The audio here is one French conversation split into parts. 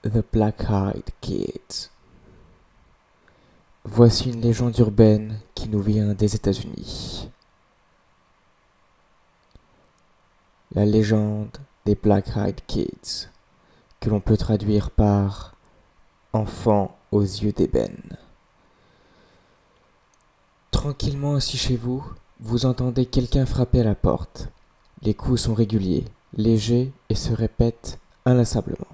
The Black-Eyed Kids. Voici une légende urbaine qui nous vient des États-Unis. La légende des Black-Eyed Kids, que l'on peut traduire par enfants aux yeux d'ébène. Tranquillement assis chez vous, vous entendez quelqu'un frapper à la porte. Les coups sont réguliers, légers et se répètent inlassablement.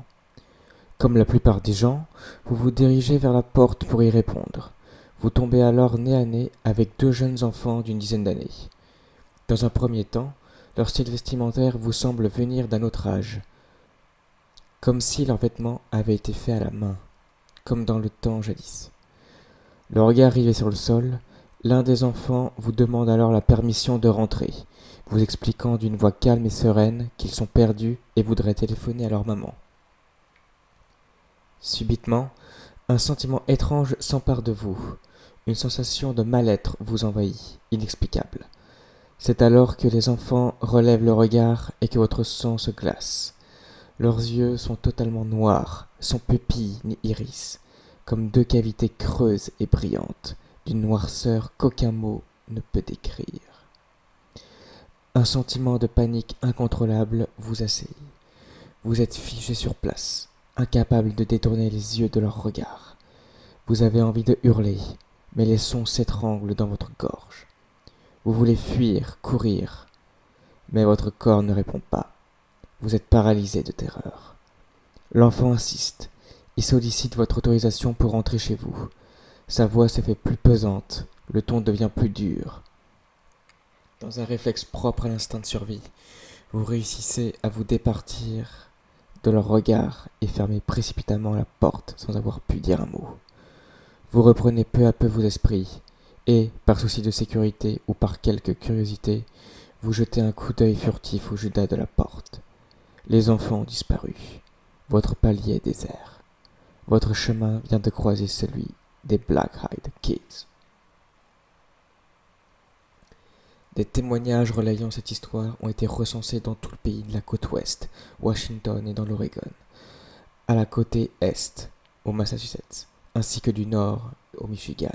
Comme la plupart des gens, vous vous dirigez vers la porte pour y répondre. Vous tombez alors nez à nez avec deux jeunes enfants d'une dizaine d'années. Dans un premier temps, leur style vestimentaire vous semble venir d'un autre âge, comme si leurs vêtements avaient été faits à la main, comme dans le temps jadis. Le regard rivé sur le sol, l'un des enfants vous demande alors la permission de rentrer, vous expliquant d'une voix calme et sereine qu'ils sont perdus et voudraient téléphoner à leur maman. Subitement, un sentiment étrange s'empare de vous. Une sensation de mal-être vous envahit, inexplicable. C'est alors que les enfants relèvent le regard et que votre sang se glace. Leurs yeux sont totalement noirs, sans pupilles ni iris, comme deux cavités creuses et brillantes, d'une noirceur qu'aucun mot ne peut décrire. Un sentiment de panique incontrôlable vous assaillit. Vous êtes figé sur place, incapable de détourner les yeux de leur regard. Vous avez envie de hurler, mais les sons s'étranglent dans votre gorge. Vous voulez fuir, courir, mais votre corps ne répond pas. Vous êtes paralysé de terreur. L'enfant insiste. Il sollicite votre autorisation pour rentrer chez vous. Sa voix se fait plus pesante, le ton devient plus dur. Dans un réflexe propre à l'instinct de survie, vous réussissez à vous départir de leur regard et fermer précipitamment la porte sans avoir pu dire un mot. Vous reprenez peu à peu vos esprits et, par souci de sécurité ou par quelque curiosité, vous jetez un coup d'œil furtif au judas de la porte. Les enfants ont disparu. Votre palier est désert. Votre chemin vient de croiser celui des Black-Eyed Kids. Des témoignages relayant cette histoire ont été recensés dans tout le pays de la côte ouest, Washington et dans l'Oregon, à la côte est, au Massachusetts, ainsi que du nord au Michigan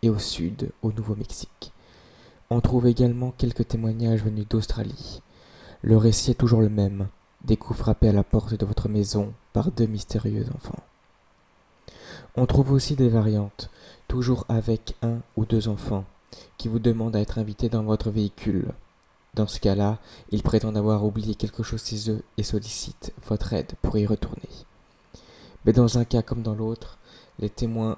et au sud au Nouveau-Mexique. On trouve également quelques témoignages venus d'Australie. Le récit est toujours le même, des coups frappés à la porte de votre maison par deux mystérieux enfants. On trouve aussi des variantes, toujours avec un ou deux enfants, qui vous demandent à être invités dans votre véhicule. Dans ce cas-là, ils prétendent avoir oublié quelque chose chez eux et sollicitent votre aide pour y retourner. Mais dans un cas comme dans l'autre, les témoins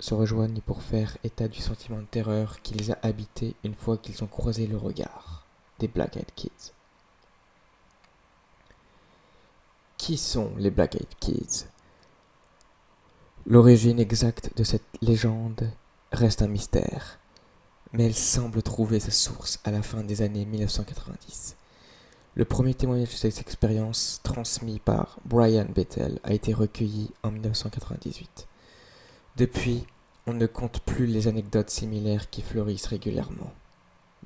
se rejoignent pour faire état du sentiment de terreur qui les a habités une fois qu'ils ont croisé le regard des Black-Eyed Kids. Qui sont les Black-Eyed Kids ? L'origine exacte de cette légende reste un mystère, mais elle semble trouver sa source à la fin des années 1990. Le premier témoignage de cette expérience, transmis par Brian Bethel, a été recueilli en 1998. Depuis, on ne compte plus les anecdotes similaires qui fleurissent régulièrement,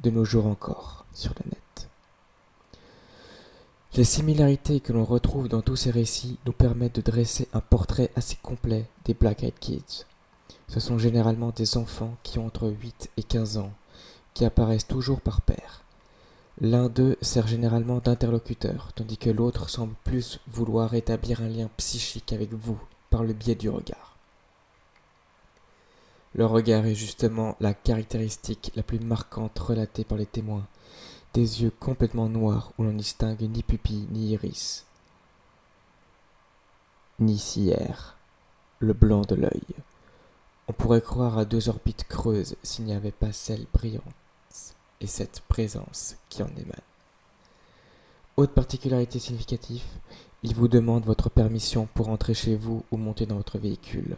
de nos jours encore, sur le net. Les similarités que l'on retrouve dans tous ces récits nous permettent de dresser un portrait assez complet des Black-Eyed Kids. Ce sont généralement des enfants qui ont entre 8 et 15 ans, qui apparaissent toujours par paires. L'un d'eux sert généralement d'interlocuteur, tandis que l'autre semble plus vouloir établir un lien psychique avec vous par le biais du regard. Le regard est justement la caractéristique la plus marquante relatée par les témoins. Des yeux complètement noirs où l'on ne distingue ni pupille ni iris, ni cilière, le blanc de l'œil. On pourrait croire à deux orbites creuses s'il n'y avait pas celle brillante et cette présence qui en émane. Autre particularité significative, ils vous demandent votre permission pour entrer chez vous ou monter dans votre véhicule.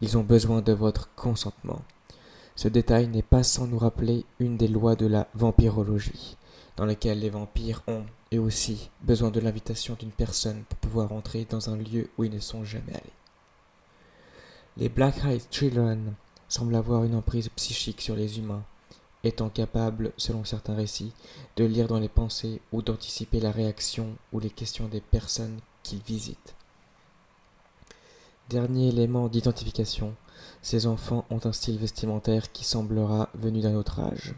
Ils ont besoin de votre consentement. Ce détail n'est pas sans nous rappeler une des lois de la vampirologie, dans laquelle les vampires ont, eux aussi, besoin de l'invitation d'une personne pour pouvoir entrer dans un lieu où ils ne sont jamais allés. Les Black-Eyed Children semblent avoir une emprise psychique sur les humains, étant capables, selon certains récits, de lire dans les pensées ou d'anticiper la réaction ou les questions des personnes qu'ils visitent. Dernier élément d'identification, ces enfants ont un style vestimentaire qui semblera venu d'un autre âge.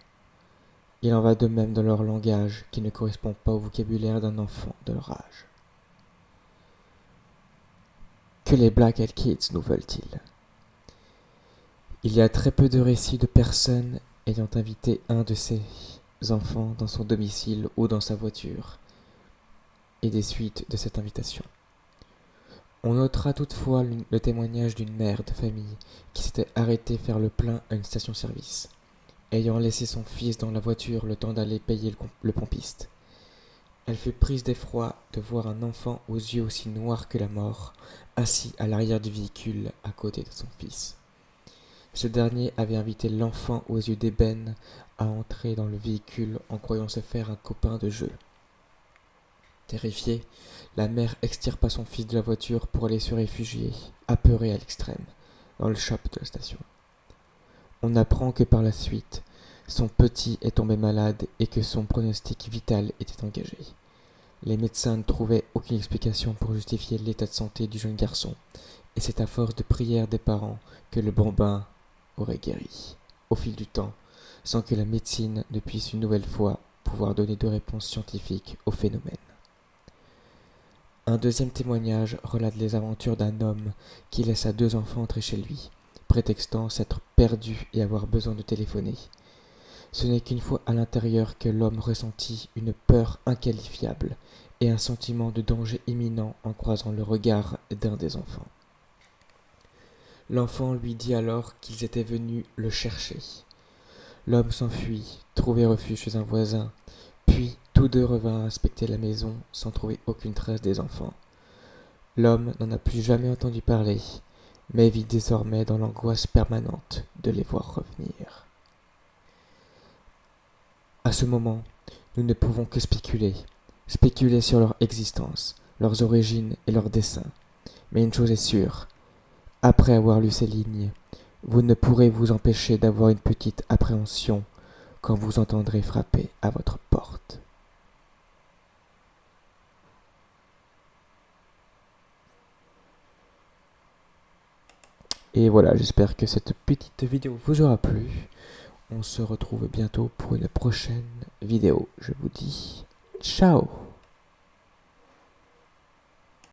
Il en va de même dans leur langage qui ne correspond pas au vocabulaire d'un enfant de leur âge. Que les Black Eyed Kids nous veulent-ils? Il y a très peu de récits de personnes ayant invité un de ces enfants dans son domicile ou dans sa voiture, et des suites de cette invitation. On notera toutefois le témoignage d'une mère de famille qui s'était arrêtée faire le plein à une station-service, ayant laissé son fils dans la voiture le temps d'aller payer le pompiste. Elle fut prise d'effroi de voir un enfant aux yeux aussi noirs que la mort, assis à l'arrière du véhicule à côté de son fils. Ce dernier avait invité l'enfant aux yeux d'ébène à entrer dans le véhicule en croyant se faire un copain de jeu. Terrifiée, la mère extirpa son fils de la voiture pour aller se réfugier, apeurée à l'extrême, dans le shop de la station. On apprend que par la suite, son petit est tombé malade et que son pronostic vital était engagé. Les médecins ne trouvaient aucune explication pour justifier l'état de santé du jeune garçon, et c'est à force de prières des parents que le bambin aurait guéri, au fil du temps, sans que la médecine ne puisse une nouvelle fois pouvoir donner de réponses scientifiques au phénomène. Un deuxième témoignage relate les aventures d'un homme qui laissa 2 enfants entrer chez lui, prétextant s'être perdu et avoir besoin de téléphoner. Ce n'est qu'une fois à l'intérieur que l'homme ressentit une peur inqualifiable et un sentiment de danger imminent en croisant le regard d'un des enfants. L'enfant lui dit alors qu'ils étaient venus le chercher. L'homme s'enfuit, trouver refuge chez un voisin, puis tous deux revinrent inspecter la maison sans trouver aucune trace des enfants. L'homme n'en a plus jamais entendu parler, mais vit désormais dans l'angoisse permanente de les voir revenir. À ce moment, nous ne pouvons que spéculer sur leur existence, leurs origines et leurs desseins. Mais une chose est sûre, après avoir lu ces lignes, vous ne pourrez vous empêcher d'avoir une petite appréhension quand vous entendrez frapper à votre porte. Et voilà, j'espère que cette petite vidéo vous aura plu. On se retrouve bientôt pour une prochaine vidéo. Je vous dis ciao!